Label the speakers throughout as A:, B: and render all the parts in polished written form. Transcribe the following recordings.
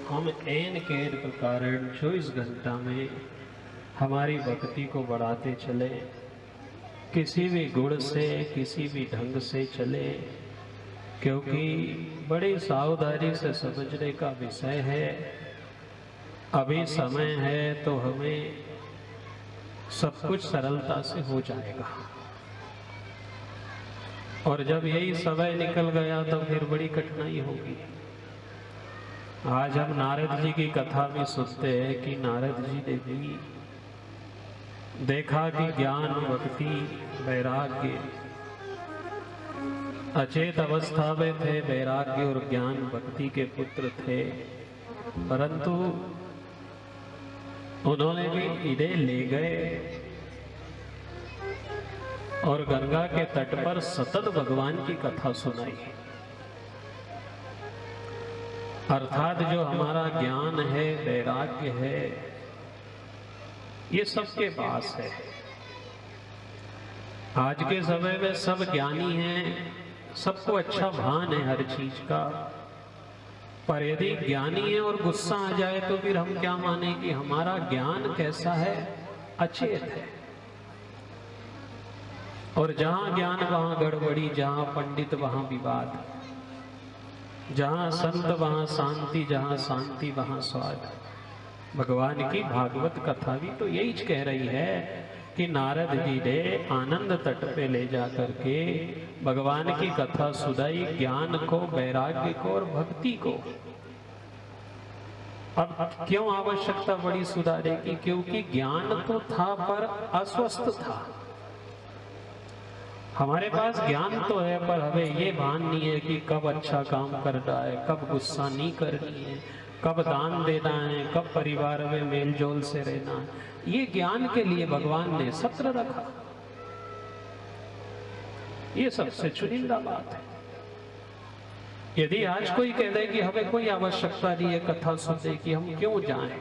A: हम एन कैद के कारण 24 घंटा में हमारी भक्ति को बढ़ाते चले, किसी भी गुण से किसी भी ढंग से चले, क्योंकि बड़ी सावधानी से समझने का विषय है। अभी समय है तो हमें सब कुछ सरलता से हो जाएगा, और जब यही समय निकल गया तो फिर बड़ी कठिनाई होगी। आज हम नारद जी की कथा में सुनते हैं कि नारद जी ने भी देखा कि ज्ञान, भक्ति, वैराग्य अचेत अवस्था में थे। वैराग्य और ज्ञान भक्ति के पुत्र थे, परंतु उन्होंने भी इन्हें ले गए और गंगा के तट पर सतत भगवान की कथा सुनाई। अर्थात जो हमारा ज्ञान है, वैराग्य है, ये सबके पास है। आज के समय में सब ज्ञानी हैं, सबको अच्छा भान है हर चीज का, पर यदि ज्ञानी है और गुस्सा आ जाए तो फिर हम क्या माने कि हमारा ज्ञान कैसा है, अचेत है। और जहां ज्ञान वहां गड़बड़ी, जहां पंडित वहां विवाद, जहां संत वहां शांति, जहां शांति वहां स्वाद। भगवान की भागवत कथा भी तो यही कह रही है कि नारद जी ने आनंद तट पे ले जा करके भगवान की कथा सुनाई, ज्ञान को, वैराग्य को और भक्ति को। अब क्यों आवश्यकता बड़ी सुधारे की? क्योंकि ज्ञान तो था पर अस्वस्थ था। हमारे पास ज्ञान तो है, पर हमें ये भान नहीं है कि कब अच्छा काम करना है, कब गुस्सा नहीं करनी है, कब दान देना है, कब परिवार में मेल जोल से रहना है। ये ज्ञान के लिए भगवान ने सत्र रखा। ये सबसे चुनिंदा बात है। यदि आज कोई कह दे कि हमें कोई आवश्यकता नहीं है कथा सुनने की, हम क्यों जाएं?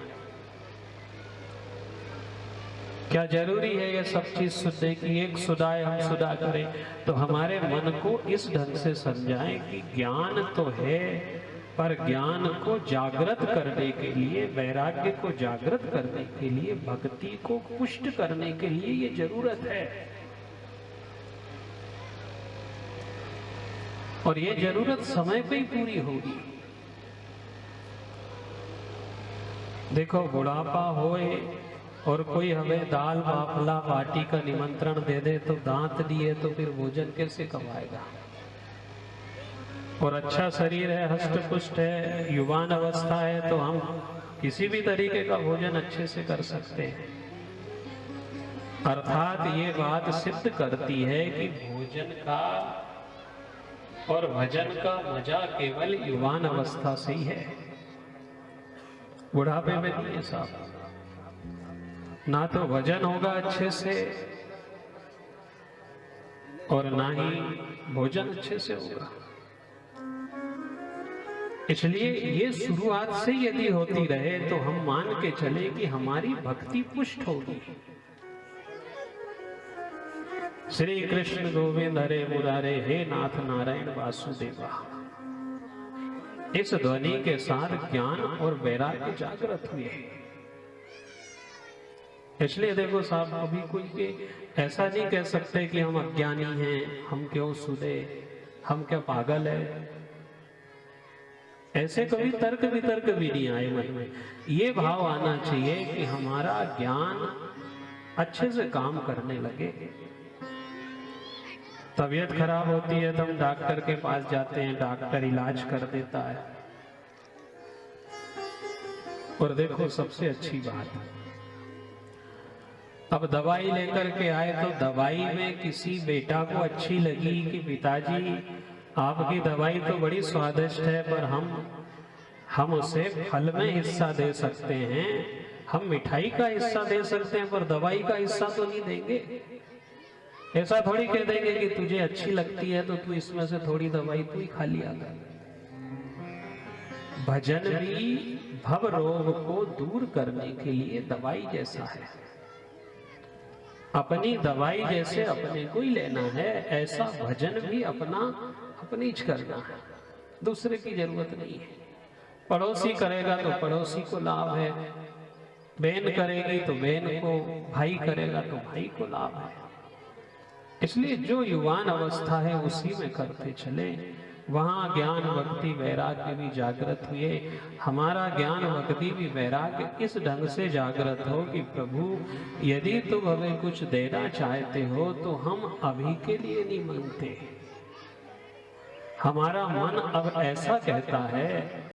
A: क्या जरूरी है ये सब चीज सुनने की? एक सुधाए हम सुधा करें तो हमारे मन को इस ढंग से समझाएं कि ज्ञान तो है, पर ज्ञान को जागृत करने के लिए, वैराग्य को जागृत करने के लिए, भक्ति को पुष्ट करने के लिए ये जरूरत है। और ये जरूरत समय पे ही पूरी होगी। देखो, बुढ़ापा होए और कोई हमें दाल बाफला बाटी का निमंत्रण दे दे तो दांत दिए तो फिर भोजन कैसे कमाएगा? और अच्छा शरीर है, हष्ट पुष्ट है, युवान अवस्था है, तो हम किसी भी तरीके का भोजन अच्छे से कर सकते हैं। अर्थात ये बात सिद्ध करती है कि भोजन का और भजन का मजा केवल युवान अवस्था से ही है, बुढ़ापे में नहीं है साहब। ना तो भजन होगा अच्छे से और ना ही भोजन अच्छे से होगा। इसलिए ये शुरुआत से यदि होती रहे तो हम मान के चले कि हमारी भक्ति पुष्ट होगी। श्री कृष्ण गोविंद हरे मुरारे, हे नाथ नारायण वासुदेवा, इस ध्वनि के साथ ज्ञान और वैराग्य जागृत हुए। इसलिए देखो साहब, अभी कोई ऐसा नहीं कह सकते कि हम अज्ञानी हैं, हम क्यों सुने, हम क्या पागल है। ऐसे कभी तर्क वितर्क भी नहीं आए मन में। ये भाव आना चाहिए कि हमारा ज्ञान अच्छे से काम करने लगे। तबीयत खराब होती है तो हम डॉक्टर के पास जाते हैं, डॉक्टर इलाज कर देता है। और देखो सबसे अच्छी बात, अब दवाई लेकर के आए तो दवाई में किसी बेटा को अच्छी लगी कि पिताजी आपकी दवाई तो बड़ी स्वादिष्ट है, पर हम उसे फल में हिस्सा दे सकते हैं, हम मिठाई का हिस्सा दे सकते हैं, पर दवाई का हिस्सा तो नहीं देंगे। ऐसा थोड़ी कह देंगे कि तुझे अच्छी लगती है तो तू इसमें से थोड़ी दवाई तू ही खा लिया कर। भजन भी भव रोग को दूर करने के लिए दवाई जैसा है। अपनी दवाई जैसे अपने को ही लेना है, ऐसा भजन भी अपना अपनी करना है, दूसरे की जरूरत नहीं है। पड़ोसी करेगा तो पड़ोसी को लाभ है, बहन करेगी तो बहन को, भाई करेगा तो भाई को लाभ है। इसलिए जो युवान अवस्था है उसी में करते चले। वहां ज्ञान भक्ति वैराग्य भी जागृत हुए। हमारा ज्ञान भक्ति भी वैराग्य इस ढंग से जागृत हो कि प्रभु यदि तुम हमें कुछ देना चाहते हो तो हम अभी के लिए नहीं मांगते। हमारा मन अब ऐसा कहता है